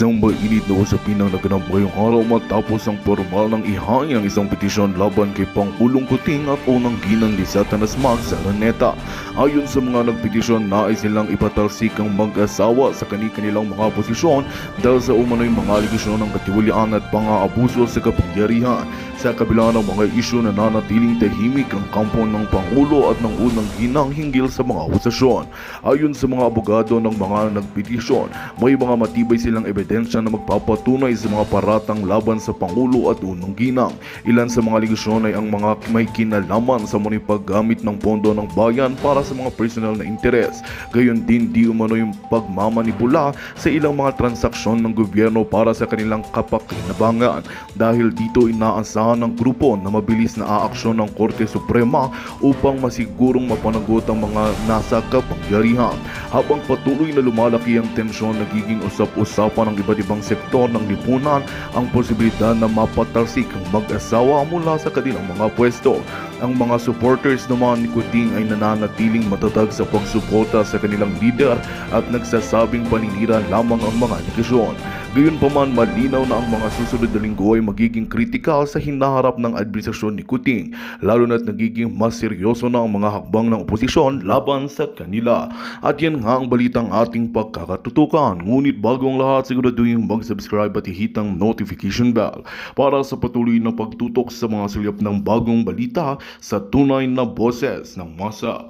Isang mainit na usapin ang naganap ngayong araw matapos ang formal ng ihain ang isang petisyon laban kay Pangulong Kuting at unang ginang ni Satanas Mag sa Araneta. Ayon sa mga nagpetisyon, nais silang ipatalsik ang mag-asawa sa kanilang mga posisyon dahil sa umano'y mga aligasyon ng katiwalian at pang-aabuso sa kapangyarihan. Sa kabila ng mga isyu na nanatiling tahimik ang kampo ng Pangulo at ng unang ginang hinggil sa mga akusasyon. Ayon sa mga abogado ng mga nagpetisyon, may mga matibay silang ebidensya na magpapatunay sa mga paratang laban sa Pangulo at unang ginang. Ilan sa mga aligasyon ay ang mga may kinalaman sa munang paggamit ng pondo ng bayan para sa mga personal na interes. Gayon din di umano yung pagmamanipula sa ilang mga transaksyon ng gobyerno para sa kanilang kapakinabangan. Dahil dito inaasahan ng grupo na mabilis na aaksyon ng Korte Suprema upang masigurong mapanagot ang mga nasa kapangyarihan. Habang patuloy na lumalaki ang tensyon, nagiging usap-usapan ng iba't ibang sektor ng lipunan ang posibilidad na mapatalsik ang mag-asawa mula sa kanilang mga pwesto. Ang mga supporters naman ni Kuting ay nananatiling matatag sa pagsuporta sa kanilang leader at nagsasabing paninira lamang ang mga aligasyon. Gayunpaman, malinaw na ang mga susunod na linggo ay magiging kritikal sa hinaharap ng administrasyon ni Kuting, lalo na't nagiging mas seryoso na ang mga hakbang ng oposisyon laban sa kanila. At yan nga ang balitang ating pagkakatutukan. Ngunit bago ang lahat, siguraduhin mag-subscribe at i-hit ang notification bell para sa patuloy na pagtutok sa mga sulyap ng bagong balita sa tunay na boses ng masa.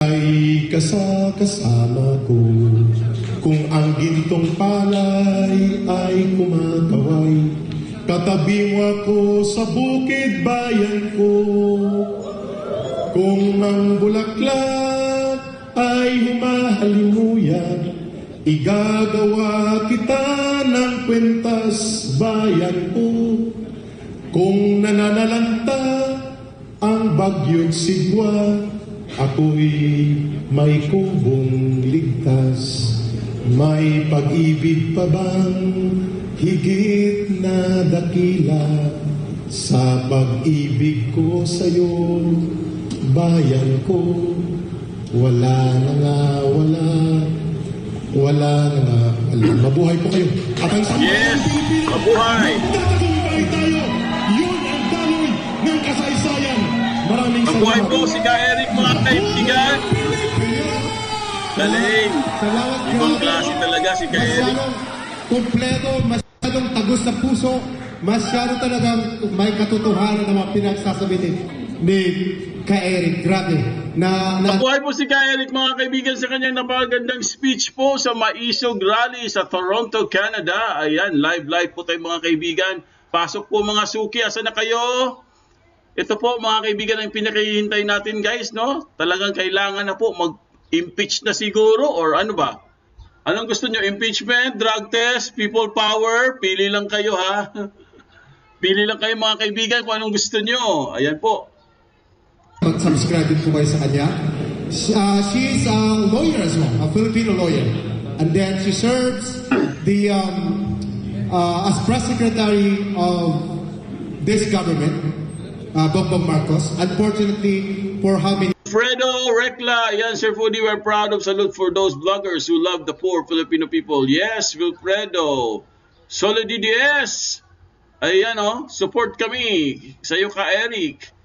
Ay kasama ko, kung ang gintong palay ay kumakaway, katabi mo ako sa bukid bayan ko. Kung ang bulaklak ay humahalimuyan, igagawa kita ng kwentas bayan ko. Kung nananalanta ang bagyo't sigwa, ako'y may kumbong ligtas. May pag-ibig pa bang higit na dakila sa pag-ibig ko sa'yo, bayan ko? Wala na nga, wala na nga. Mabuhay po kayo. At ang sambahan ng Pilipino, mabuhay! Magtatagumpay tayo. Yun ang daloy ng kasaysayan. Maraming salamat. Mabuhay po si Ka Eric, mga kaibigan. Galing. Ibang klase talaga si Ka Eric. Masyadong kompleto, masyadong tagus sa puso, masyado talagang may katotohanan na mga pinagsasabi ni Ka Eric. Grabe. Mabuhay po si Ka Eric, mga kaibigan, sa kanyang napakagandang speech po sa Maisog Rally sa Toronto, Canada. Ayan, live po tayo mga kaibigan. Pasok po mga suki, asa na kayo? Ito po mga kaibigan ang pinakihintay natin guys, no? Talagang kailangan na po mag-impeach na siguro or ano ba? Anong gusto nyo? Impeachment, drug test, people power? Pili lang kayo ha. Pili lang kayo mga kaibigan kung anong gusto nyo. Ayan po. Mag-subscribe din po kayo sa kanya. She's a lawyer as well, a Filipino lawyer. And then she serves the as press secretary of this government. Bongbong Marcos. Unfortunately, for how many... Fredo, Rekla, ayan Sir Foodie, we're proud of salute for those vloggers who love the poor Filipino people. Yes, Wilfredo. Solid DDS. Ayan support kami. Sa'yo Ka Eric.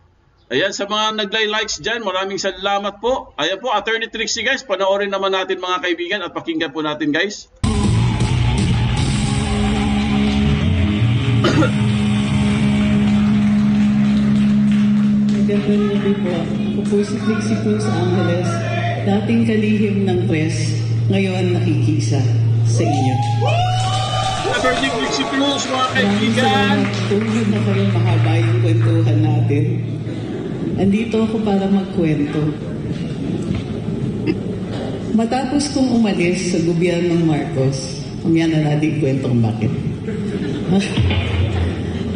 Ayan, sa mga naglay-likes dyan, maraming salamat po. Ayan po, Attorney Trixie guys, panoorin naman natin mga kaibigan at pakinggan po natin guys. Magandang gabi po. Ako po si Trixie Cruz Angeles, dating kalihim ng press, ngayon nakikisa sa inyo. Attorney Trixie Cruz, mga kaibigan. Tungkol na kayo mahaba yung kwentuhan natin. Andito ako para magkwento. Matapos kong umalis sa gobyernong Marcos, kumaya na natin kwento kung bakit.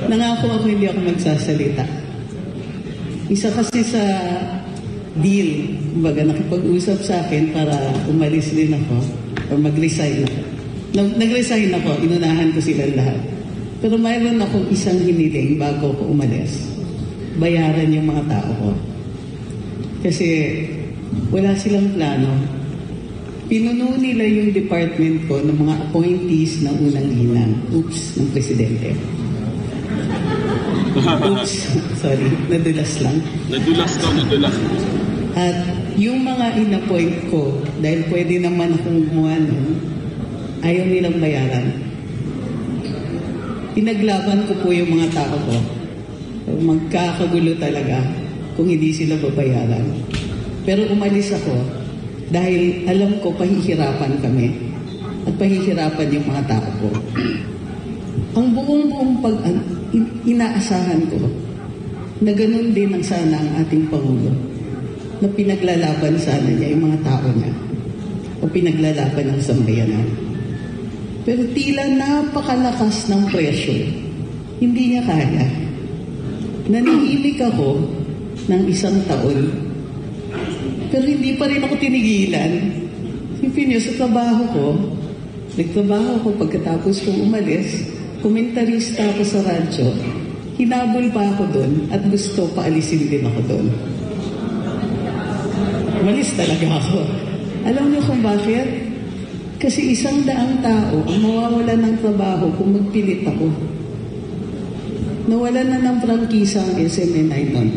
Nangako ako hindi ako magsasalita. Isa kasi sa deal, baga nakipag-usap sa akin para umalis din ako o mag-resign ako. Nag-resign ako, inunahan ko sila lahat. Pero mayroon akong isang hiniling bago ko umalis. Bayaran yung mga tao ko. Kasi wala silang plano. Pinuno nila yung department ko ng mga appointees ng unang ginang. Oops, ng presidente. Oops, sorry, nadulas lang. Nadulas. At yung mga in-appoint ko, dahil pwede naman akong gumawa nun, ayaw nilang bayaran. Pinaglaban ko po yung mga tao ko. Magkakagulo talaga kung hindi sila babayaran. Pero umalis ako dahil alam ko pahihirapan kami at pahihirapan yung mga tao ko. Ang buong inaasahan ko na ganun din ang sana ang ating Pangulo, na pinaglalaban sana niya yung mga tao niya o pinaglalaban ng sambayanan. Pero tila napakalakas ng presyo. Hindi niya kaya. Nanahimik ako ng 1 taon. Pero hindi pa rin ako tinigilan. Sipin niyo, sa trabaho ko, nagtrabaho ako pagkatapos kong umalis, komentarista ako sa radyo, hinabol pa ako doon at gusto paalisin din ako doon. Umalis talaga ako. Alam niyo kung bakit? Kasi 100 tao ang mawawalan ng trabaho kung magpilit ako. Nawalan na ng prangkisa ang SMNI noon.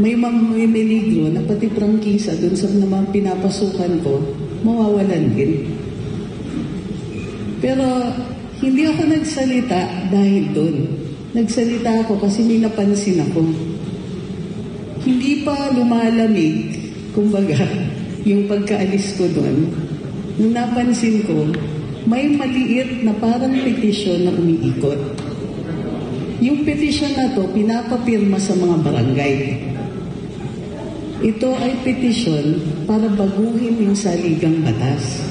May meligro na pati prangkisa dun sa mga pinapasukan ko, mawawalan din. Pero hindi ako nagsalita dahil doon. Nagsalita ako kasi may napansin ako. Hindi pa lumalamig, kumbaga, yung pagkaalis ko doon. Nung napansin ko, may maliit na parang petisyon na umiikot. Yung petisyon na to, pinapapirma sa mga barangay. Ito ay petisyon para baguhin yung saligang batas.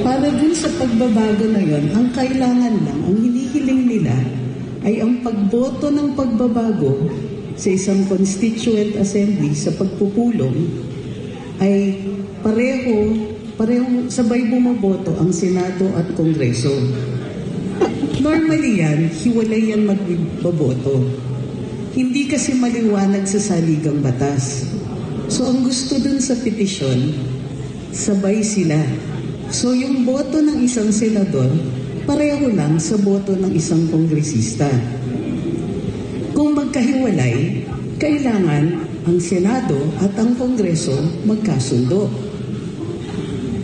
Para dun sa pagbabago na yon, ang kailangan lang, ang hinihiling nila, ay ang pagboto ng pagbabago sa isang constituent assembly sa pagpupulong ay parehong sabay bumoboto ang Senado at Kongreso. Normally yan, hiwalay yan magboboto. Hindi kasi maliwanag sa saligang batas. So ang gusto dun sa petisyon, sabay sila. So yung boto ng isang senador, pareho lang sa boto ng isang kongresista. Kung magkahiwalay, kailangan ang Senado at ang Kongreso magkasundo.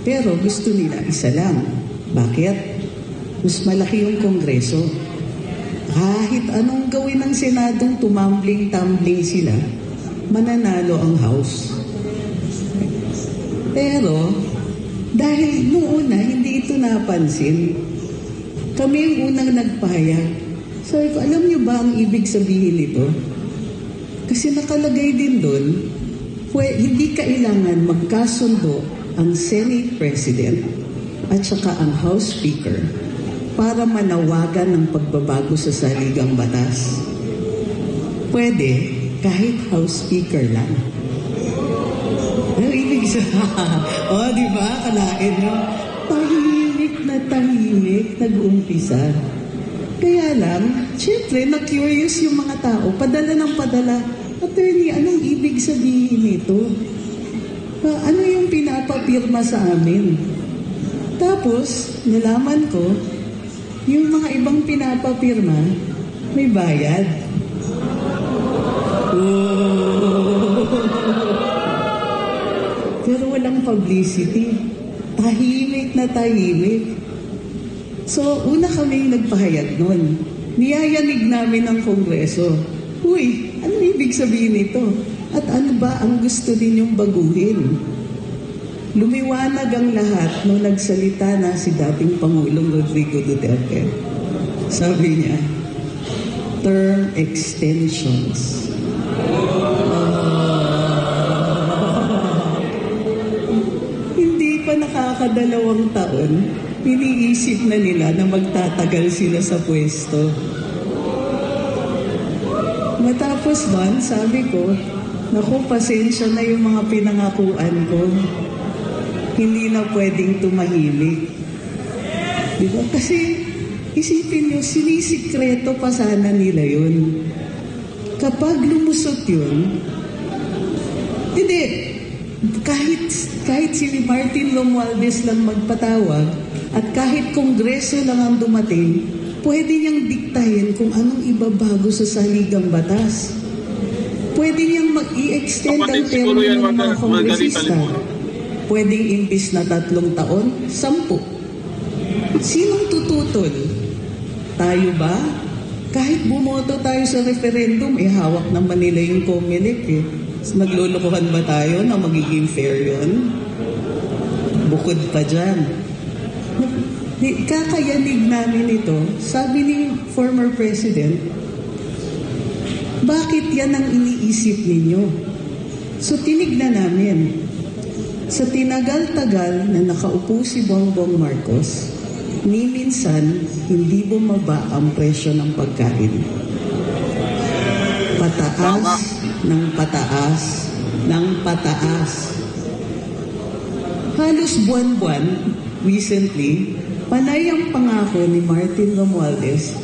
Pero gusto nila isa lang. Bakit? Mas malaki yung Kongreso. Kahit anong gawin ng Senadong tumambling-tumbling sila, mananalo ang House. Pero, dahil noon na hindi ito napansin, kami ang unang nagpahayag. Sabi ko, alam niyo ba ang ibig sabihin nito? Kasi nakalagay din doon, hindi kailangan magkasundo ang Senate President at saka ang House Speaker para manawagan ng pagbabago sa saligang batas. Pwede kahit House Speaker lang. Ano ibig sabihin? Di ba? Kalain nyo. Tahimik, nag-umpisa. Kaya lang, syempre, na-curious yung mga tao. Padala ng padala. Attorney, anong ibig sabihin nito? Ano yung pinapapirma sa amin? Tapos, nalaman ko, yung mga ibang pinapapirma, may bayad. Pero walang publicity. Tahimik na tahimik. So, una kaming nagpahayag nun. Niyayanig namin ng Kongreso. Uy, ano ibig sabihin nito? At ano ba ang gusto ninyong baguhin? Lumiwanag ang lahat nung nagsalita na si dating Pangulong Rodrigo Duterte. Sabi niya, term extensions. Hindi pa nakakadalawang taon, iniisip na nila na magtatagal sila sa pwesto. Matapos man, sabi ko, naku, pasensya na yung mga pinangakuan ko. Hindi na pwedeng tumahimik. Diba? Kasi Isipin nyo, sinisikreto pa sana nila yun. Kapag lumusot yun, hindi, kahit si Martin Romualdez lang magpatawag at kahit Kongreso lang ang dumating, pwede niyang diktahin kung anong ibabago sa saligang batas. Pwede niyang mag-i-extend ang termo ng mga kongresista. Pwedeng imbis na 3 taon, 10. Sinong tututol? Tayo ba? Kahit bumoto tayo sa referendum, hawak naman nila yung COMELEC eh. Naglulukuhan ba tayo na magiging fair yun? Bukod pa dyan. Kakayanig namin ito, sabi ni former President, bakit yan ang iniisip ninyo? So tinignan namin. Sa tinagal-tagal na nakaupo si Bongbong Marcos, ni minsan hindi bumaba ang presyo ng pagkain. Pataas ng pataas ng pataas. Halos buwan-buwan, recently, panay ang pangako ni Martin Romualdez,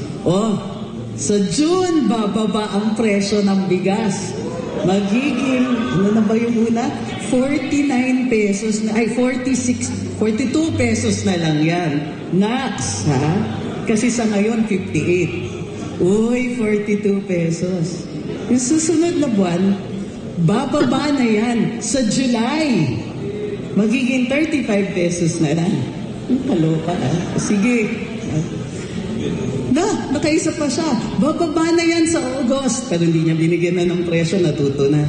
sa June bababa ang presyo ng bigas. Magiging, ano na ba yung una? 49 pesos na, 42 pesos na lang yan. Nax, ha? Kasi sa ngayon, 58. Uy, 42 pesos. Yung susunod na buwan, bababa na yan sa July. Magiging 35 pesos na lang. Kaloka, ha? Sige. Nakaisa pa siya. Bababa na yan sa August. Pero hindi niya binigyan na ng presyo, natuto na.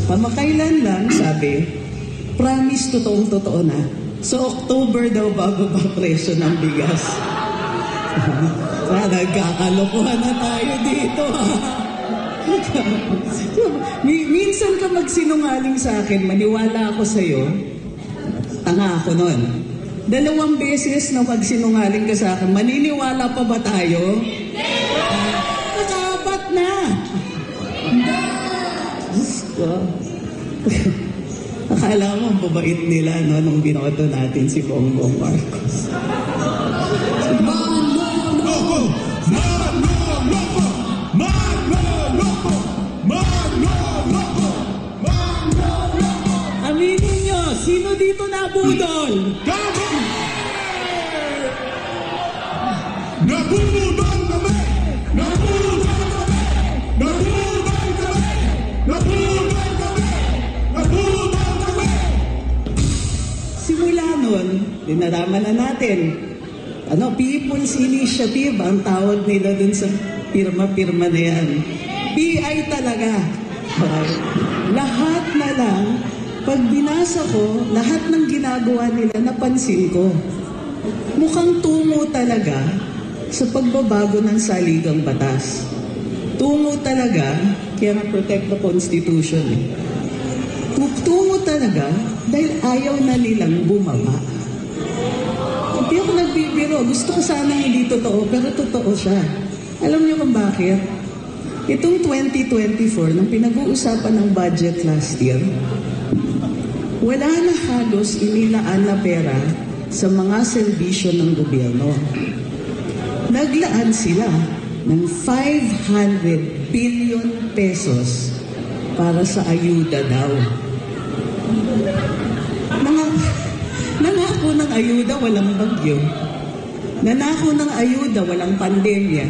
Pamakailan lang, sabi, promise totoong-totoo na. So, October daw bababa presyo ng bigas. Nagkakalokohan na tayo dito. Minsan ka magsinungaling sa akin, maniwala ako sa'yo. Tanga ako nun. 2 beses na magsinungaling ka sa akin, maniniwala pa ba tayo? Nakabat na. Akala mo, babait nila nung binoto natin si Bongbong Marcos. Aminin nyo, sino dito nabudol? Nabudol kami! Nabudol kami! Nabudol kami! Nabudol kami! Nabudol kami! Simula nun, dinaraman na natin. People's Initiative, ang tawag nila dun sa pirma-pirma na yan. PI talaga. Lahat na lang, pag binasa ko, lahat ng ginagawa nila, napansin ko. Mukhang tungo talaga sa pagbabago ng saligang batas. Tungo talaga, kaya na-protect the Constitution. Tungo talaga dahil ayaw na nilang bumaba. Hindi ako nagbibiro. Gusto ko sana hindi totoo, pero totoo siya. Alam niyo kung bakit? Itong 2024, nung pinag-uusapan ng budget last year, wala na halos inilaan na pera sa mga serbisyo ng gobyerno. Naglaan sila ng 500 billion pesos para sa ayuda daw. Nangako ng ayuda, walang bagyo. Nangako ng ayuda, walang pandemya.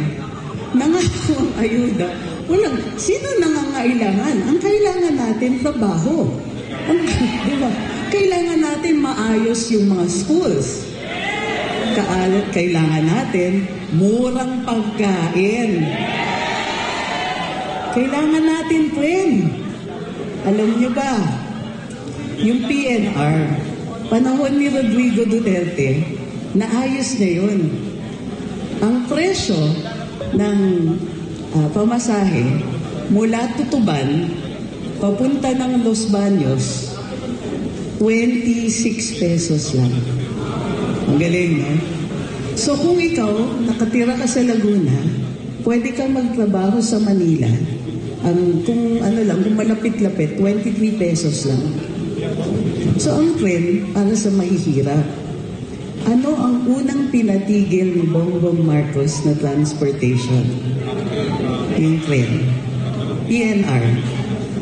Nangako ang ayuda, walang... Sino nangangailangan? Ang kailangan natin, trabaho. Diba? Kailangan natin maayos yung mga schools. Kailangan natin murang pagkain. Kailangan natin, friend. Alam niyo ba, yung PNR, panahon ni Rodrigo Duterte, naayos na yun. Ang presyo ng pamasahe mula Tutuban, papunta ng Los Baños, 26 pesos lang. Ang galing, no? So kung ikaw, nakatira ka sa Laguna, pwede kang magtrabaho sa Manila. Kung malapit-lapit, 23 pesos lang. So ang trend para sa mahihirap. Ano ang unang pinatigil ni Bongbong Marcos na transportation? Yung tren. PNR.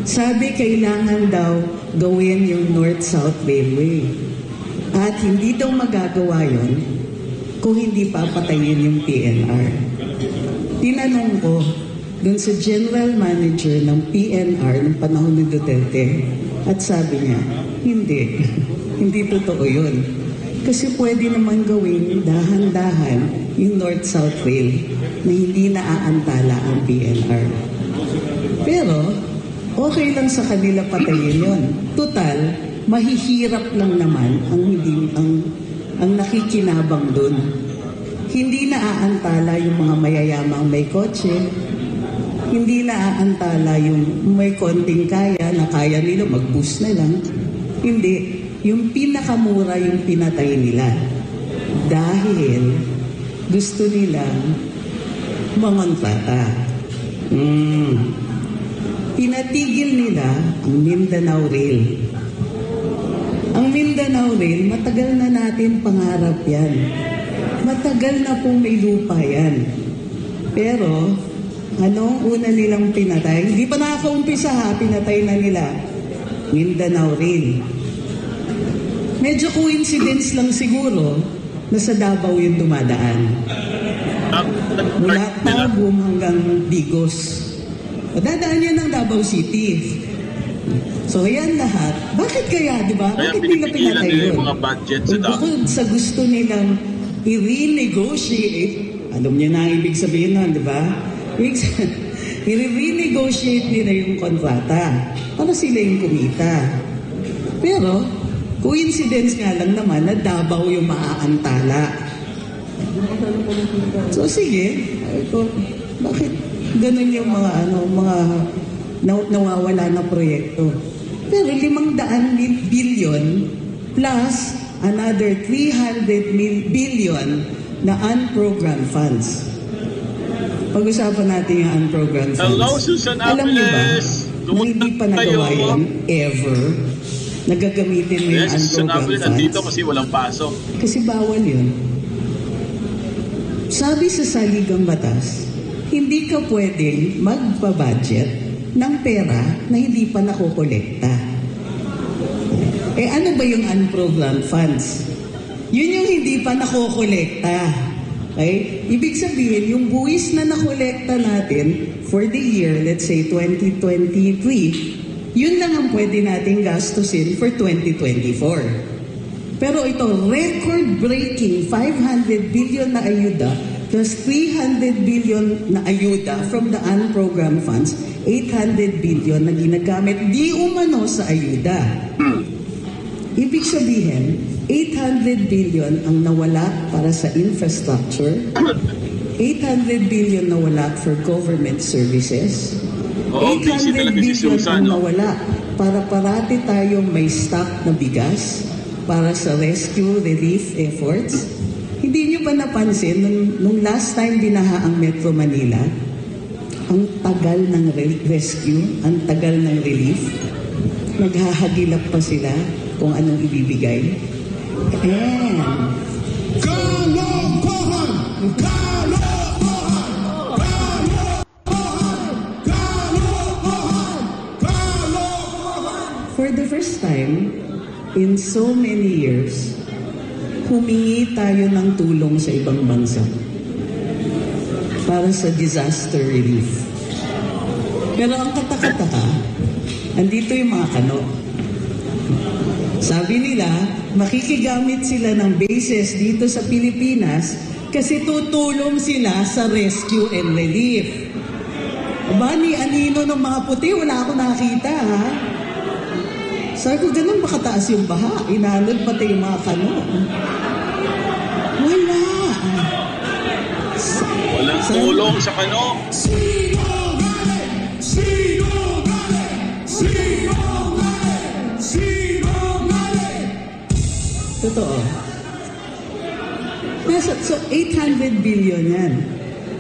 Sabi kailangan daw gawin yung North-South Railway. At hindi daw magagawa yun kung hindi papatayin yung PNR. Tinanong ko dun sa general manager ng PNR ng panahon ni Duterte at sabi niya, hindi. Hindi totoo yun. Kasi pwede naman gawin dahan-dahan yung North-South Rail na hindi naaantala ang PNR. Pero, okay lang sa kanila patayin yun. Total, mahihirap lang naman ang nakikinabang dun. Hindi naaantala yung mga mayayamang may kotse, hindi naaantala yung may konting kaya na kaya nila mag-bus na lang. Hindi. Yung pinakamura yung pinatay nila. Dahil gusto nilang mangontrata. Pinatigil nila ang Mindanao Rail. Ang Mindanao Rail, matagal na natin pangarap yan. Matagal na pong may lupa yan. Pero, anong una nilang pinatay? Hindi pa nakakaumpisa ha, pinatay na nila. Mindanao Rail. Medyo coincidence lang siguro na sa Davao yung dumadaan. Mula Tagum hanggang Bigos. Dadaan yan ng Davao City. So yan lahat. Bakit kaya, di ba? Bakit nila pinatay yun? Bukod sa gusto nilang i-renegotiate, alam niyo na ang ibig sabihin nun, di ba? I-renegotiate nila yung kontrata para sila yung kumita. Pero, coincidence nga lang naman na Davao yung maaantala. So sige, bakit ganun yung mga nawawala na proyekto? Pero 500 billion plus another 300 billion na unprogrammed funds. Pag-usapan natin yung unprogrammed funds. Hello, Susan Alam niyo ba, Apiles. na hindi pa nagawa yan ever, nagagamitin mo yung unprogrammed funds. Nandito kasi walang pasok. Kasi bawal yun. Sabi sa saligang batas, hindi ka pwedeng magpa-budget ng pera na hindi pa nakokolekta. Ano ba yung unprogrammed funds? Yun yung hindi pa nakokolekta. Okay? Ibig sabihin, yung buwis na nakolekta natin for the year, let's say 2023, yun lang ang pwede natin gastusin for 2024. Pero ito, record-breaking 500 billion na ayuda plus 300 billion na ayuda from the unprogrammed funds, 800 billion na ginagamit di umano sa ayuda. Ibig sabihin, 800 billion ang nawala para sa infrastructure, 800 billion nawala for government services, 800 billion ang nawala para parati tayong may stock na bigas para sa rescue relief efforts. Hindi nyo ba napansin, nung last time binaha ang Metro Manila, ang tagal ng rescue, ang tagal ng relief, naghahagilap pa sila kung anong ibibigay. And Kalokohan! Kalokohan! Kalokohan! Kalokohan! Kalokohan! for the first time in so many years, humingi tayo ng tulong sa ibang bansa para sa disaster relief. Pero ang kataka-taka, andito yung mga kano. Sabi nila, makikigamit sila ng bases dito sa Pilipinas kasi tutulong sila sa rescue and relief. Aba, ni anino ng mga puti, wala ako nakita, ha? Sabi ko, ganun makataas yung baha. Inanod pati yung mga kano. Wala. Walang tulong sa kano. Sinungaling! Sinungaling! Sinungaling! Sinungaling! Totoo. So, 800 billion yan.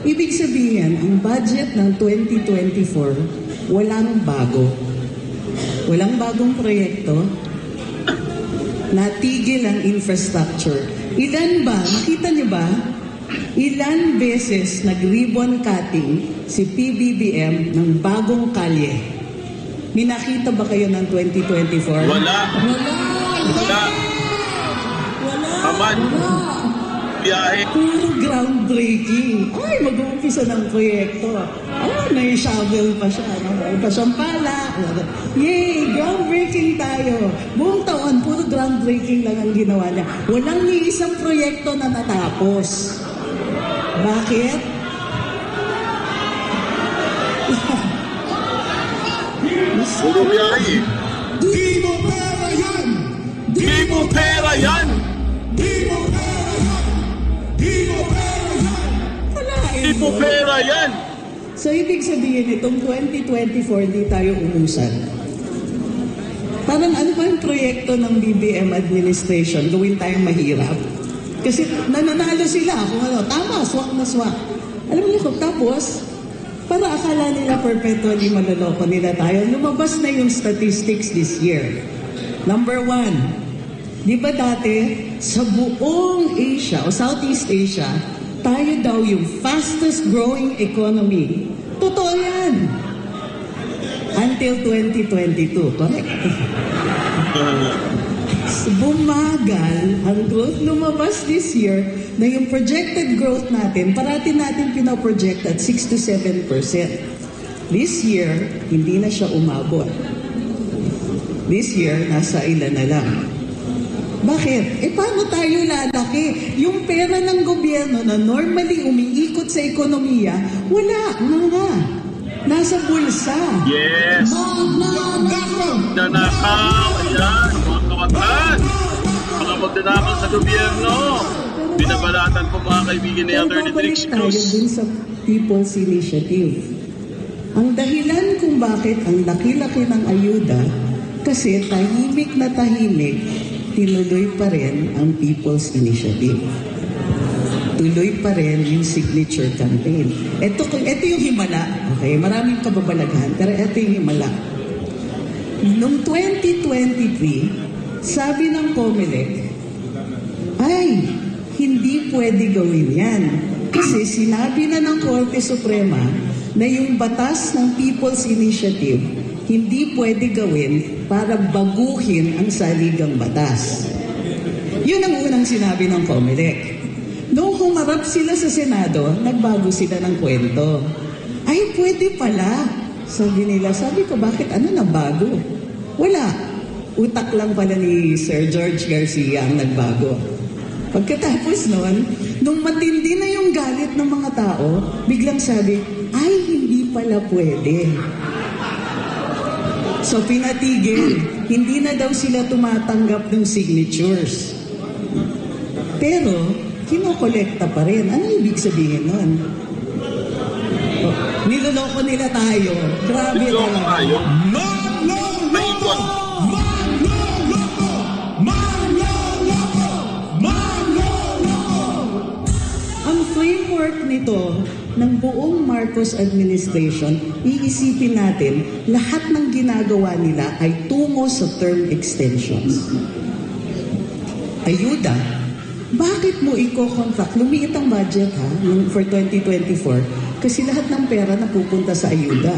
Ibig sabihin, ang budget ng 2024, walang bago. Walang bagong proyekto. Natigil ang infrastructure. Nakita niyo ba? Ilan beses nag-ribbon cutting si PBBM ng bagong kalye? May nakita ba kayo ng 2024? Wala. Aman. Biyahe. Puro groundbreaking. Ay, mag-uumpisa ng proyekto. Nai-shovel pa siya. Pa siyang pala. Yay! Groundbreaking tayo. Buong taon, puro groundbreaking lang ang ginawa niya. Walang ni isang proyekto na natapos. Bakit? Puro biyahe. Di mo pera yan! Di mo pera yan! Di mo pera yan! Di mo pera yan! Di mo pera yan! So, ibig sabihin, itong 2024, di tayo umusan. Parang ano ba yung proyekto ng BBM administration? Gawin tayong mahirap. Kasi nananalo sila kung ano, tama, swak na swak. Alam niyo ko, tapos, para akala nila perpetually maloloko nila tayo, lumabas na yung statistics this year. Number 1, di ba dati, sa buong Asia o Southeast Asia, tayo daw yung fastest growing economy. Totoo yan. Until 2022, correct? Bumagal ang growth, lumabas this year na yung projected growth natin, parati natin pinoproject at 6 to 7%. This year, hindi na siya umabot. This year, nasa ilan na lang. Bakit? Paano tayo lalaki? Yung pera ng gobyerno na normally umiikot sa ekonomiya, wala nga. Nasa bulsa. Yes! Nanakaw! Ayan! Mga kawatas! Mga magnanakaw sa gobyerno! Binabalatan po mga kaibigan ni Atty. Trix tayo Cruz. dun sa People's Initiative. Ang dahilan kung bakit ang laki-laki ng ayuda, kasi tahimik na tahimik, tinuloy pa rin ang People's Initiative. Tuloy pa rin yung signature campaign. Ito yung himala. Okay, maraming kababalaghan, pero ito yung himala. Noong 2023, sabi ng COMELEC, ay, hindi pwede gawin yan. Kasi sinabi na ng Korte Suprema na yung batas ng People's Initiative hindi pwede gawin para baguhin ang saligang batas. Yun ang unang sinabi ng COMELEC. Noong humarap sila sa Senado, nagbago sila ng kwento. Ay, pwede pala. Sabi nila, sabi ko, bakit ano na bago? Wala. Utak lang pala ni Sir George Garcia ang nagbago. Pagkatapos noon, nung matindi na yung galit ng mga tao, biglang sabi, ay, hindi pala pwede. So, pinatigil. Hindi na daw sila tumatanggap ng signatures. Pero, kinokolekta pa rin. Ano ibig sabihin nun? Oh, niloloko nila tayo. Grabe Niloloko talaga. tayo. Manloloko! Manloloko! Manloloko! Manloloko! Ang framework nito ng buong Marcos administration, iisipin natin, lahat ng ginagawa nila ay tungo sa term extensions. Ayuda, bakit mo i-contract? Lumiit ang budget for 2024 kasi lahat ng pera napupunta sa ayuda.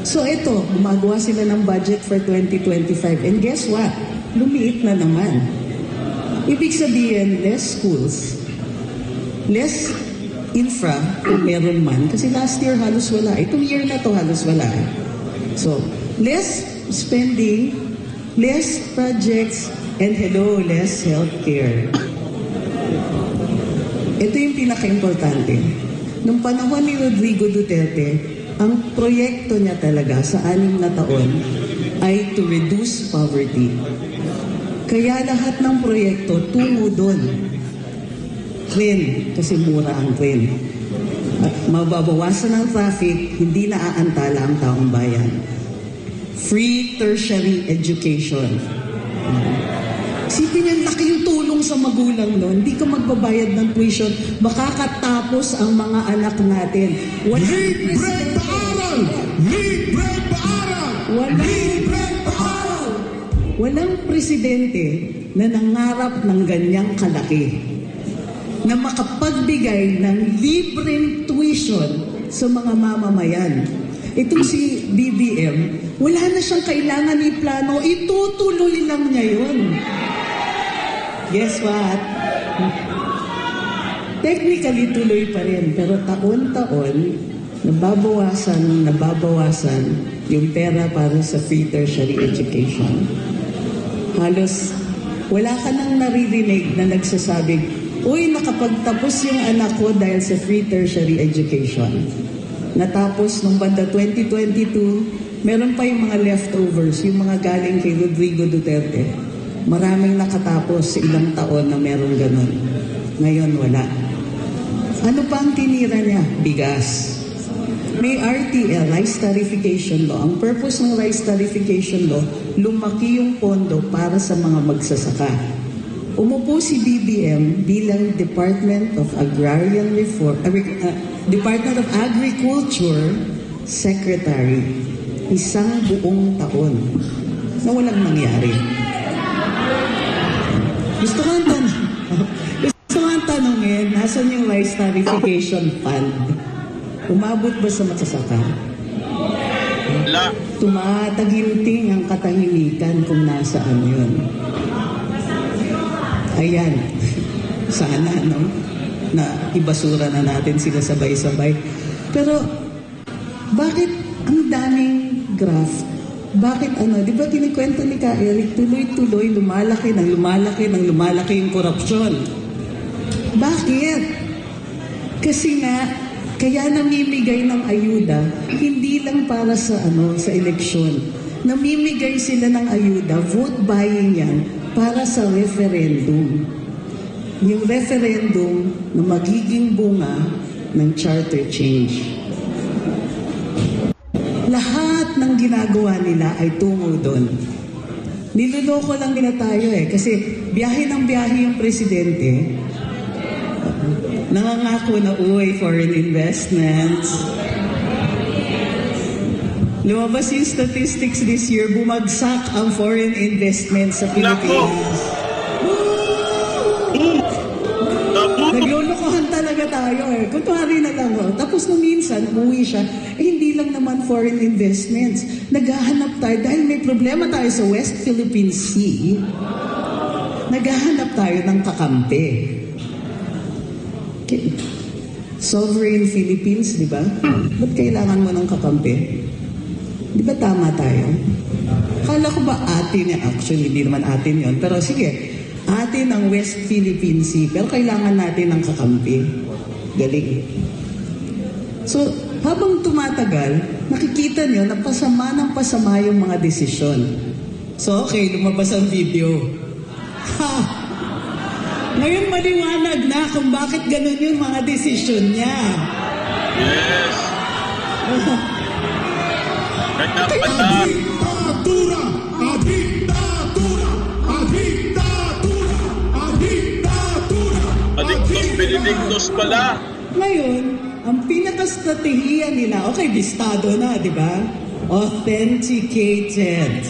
So ito, gumagawa sila ng budget for 2025 and guess what? Lumiit na naman. Ibig sabihin, less schools, less infra kung meron man kasi last year halos wala. Itong year na to halos wala. So, less spending, less projects, and less healthcare. Ito yung pinaka-importante. Nung panahon ni Rodrigo Duterte, ang proyekto niya talaga sa 6 na taon ay to reduce poverty. Kaya lahat ng proyekto tungo doon. Train, kasi mura ang train. At mababawasan ang traffic, hindi na aantala ang taong bayan. Free tertiary education. Isipin niyo, laki yung tulong sa magulang noon. Hindi ka magbabayad ng tuition. Makakatapos ang mga anak natin. Libre paaral! Libre paaral! Libre paaral! Walang presidente na nangarap ng ganyang kalaki. na makapagbigay ng libreng tuition sa mga mamamayan. Itong si BBM, wala na siyang kailangan i-plano, itutuloy lang niya yun. Guess what? Technically, tuloy pa rin, pero taon-taon, nababawasan yung pera para sa free tertiary education. Halos, wala ka nang naririnig na nagsasabing, uy, nakapagtapos yung anak ko dahil sa free tertiary education. Natapos nung banda 2022, meron pa yung mga leftovers, yung mga galing kay Rodrigo Duterte. Maraming nakatapos sa ilang taon na meron ganun. Ngayon, wala. Ano pa ang tinira niya? Bigas. May RTL, Rice Tarification Law. Ang purpose ng Rice Tarification Law, lumaki yung pondo para sa mga magsasaka. Umupo si BBM bilang Department of Agrarian Reform, Department of Agriculture Secretary. Isang buong taon na walang nangyari. Gusto ko ang tanongin, nasan yung Rice Tarification Fund? Umabot ba sa magsasaka? Wala. Tumataginting ang katahimikan kung nasaan yun. Ayan, sana, no? Na ibasura na natin sila sabay-sabay. Pero, bakit ang daming graph? Bakit di ba kinikwento ni Ka Eric, tuloy-tuloy, lumalaki yung korupsyon? Bakit? Kasi nga, kaya namimigay ng ayuda, hindi lang para sa eleksyon. Namimigay sila ng ayuda, vote buying yan, para sa referendum. Yung referendum na magiging bunga ng charter change. Lahat ng ginagawa nila ay tungo doon. Niloloko lang nila tayo kasi biyahe ng biyahe yung presidente. Nangangako na foreign investments. Lumabas yung statistics this year, bumagsak ang foreign investments sa Pilipinas. Naglulukohan talaga tayo Kunwari na lang Tapos nung minsan, umuwi siya, hindi lang naman foreign investments. Naghahanap tayo, dahil may problema tayo sa West Philippine Sea, naghahanap tayo ng kakampi. Sovereign Philippines, di ba? Ba't kailangan mo ng kakampi? Di ba tama tayo? Kala ko ba atin actually, hindi naman atin yon. Pero sige, atin ang West Philippine Sea. Pero kailangan natin ng kakampi. Galing. So, habang tumatagal, nakikita nyo na pasama ng pasama yung mga desisyon. So, okay, lumabas ang video. Ha! Ngayon maliwanag na kung bakit ganun yung mga desisyon niya. Yes. Dictadura! Dictadura! Dictadura! Dictadura! Adictos Benedictos pala. Ngayon, ang pinaka-strategiya nila, okay, listado na, di ba? Authenticated.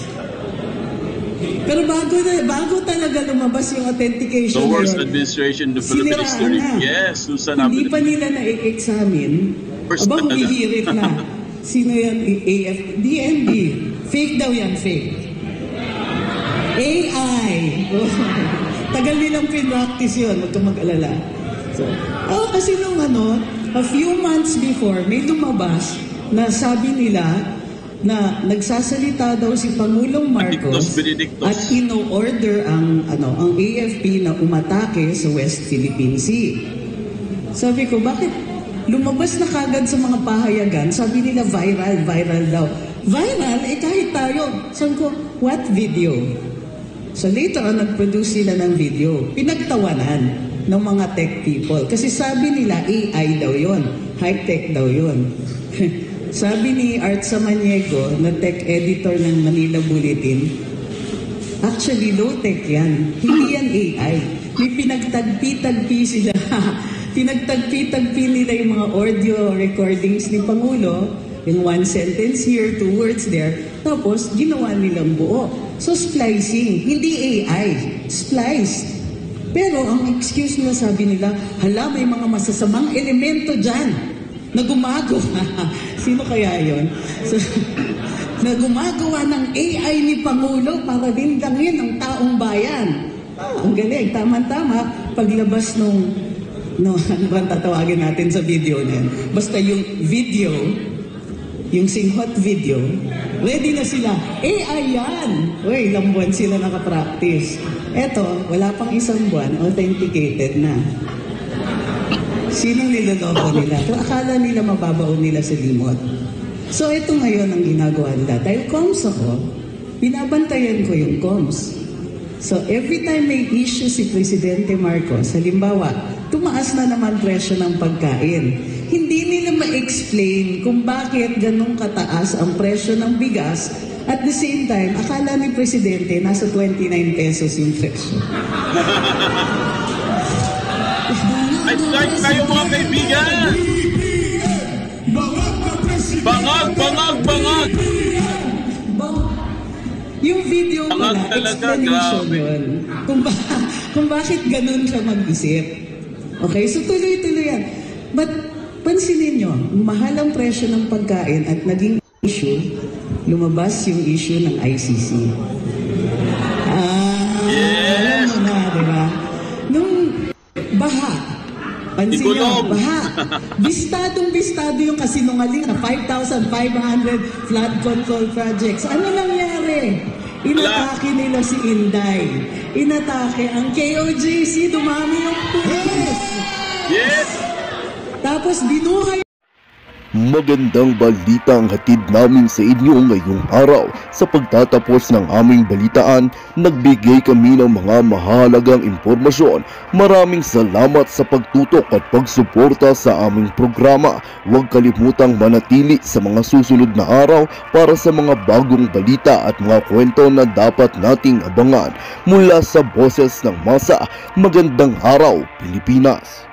Pero bago talaga lumabas yung authentication The worst yun, administration in the Philippine history. na. Yes, Susan Hindi pa nila na-examine. First Aba, talaga. humihirit na. Sino yan? DND. Fake daw yan, fake. AI. Tagal nilang pinractice yun, huwag kang mag-alala. So, kasi nung a few months before, may lumabas na sabi nila na nagsasalita daw si Pangulong Marcos Benedictos. at ino-order ang AFP na umatake sa West Philippine Sea. Sabi ko, bakit lumabas na kagad sa mga pahayagan? Sabi nila viral daw. Viral? Kahit tayo. Sabi ko, what video? So later on, nag-produce sila ng video. Pinagtawanan ng mga tech people. Kasi sabi nila, AI daw yon, high-tech daw yon. Sabi ni Art Samaniego, na tech editor ng Manila Bulletin, actually low-tech yan. Hindi yan AI. May pinagtagpi-tagpi sila. Pinagtagpi-tagpi nila yung mga audio recordings ni Pangulo, yung one sentence here, 2 words there, tapos ginawa nilang buo. So splicing, hindi AI, spliced. Pero ang excuse nila, sabi nila, hala, may mga masasamang elemento dyan na gumagawa. Sino kaya yon? So, na gumagawa ng AI ni Pangulo para lindangin ang taong bayan. Ang galing, tama-tama, paglabas nung ano ba tatawagin natin sa video na yan? Basta yung video, yung singhot video, ready na sila. AI yan! Uy, ilang buwan sila nakapractice. Eto, wala pang isang buwan, authenticated na. Sinong niloloko nila? Pero akala nila mababaon nila sa limot. So ito ngayon ang ginagawa nila. Dahil comms ako, binabantayan ko yung comms. So every time may issue si Presidente Marcos, halimbawa, tumaas na naman presyo ng pagkain. Hindi nila ma-explain kung bakit ganun kataas ang presyo ng bigas at the same time, akala ni Presidente nasa 29 pesos yung presyo. Ay, start tayo mga kaibigan! Bangag, bangag, bangag! Yung video ko na, explanation yun. Kung bakit ganun siya mag-isip. Okay, so tuloy-tuloy yan. But pansinin nyo, mahal ang presyo ng pagkain at naging issue, lumabas yung issue ng ICC. Alam mo na, di ba? Nung baha, pansin nyo, baha. Bistado yung kasinungaling na 5,500 flood control projects. Ano nangyari? Inatake nila si Inday. Inatake ang KOJC. Dumami yung pulis. Yes! Tapos binuhay. Magandang balita ang hatid namin sa inyo ngayong araw. Sa pagtatapos ng aming balitaan, nagbigay kami ng mga mahalagang impormasyon. Maraming salamat sa pagtutok at pagsuporta sa aming programa. Huwag kalimutang manatili sa mga susunod na araw para sa mga bagong balita at mga kwento na dapat nating abangan. Mula sa Boses ng Masa, magandang araw, Pilipinas!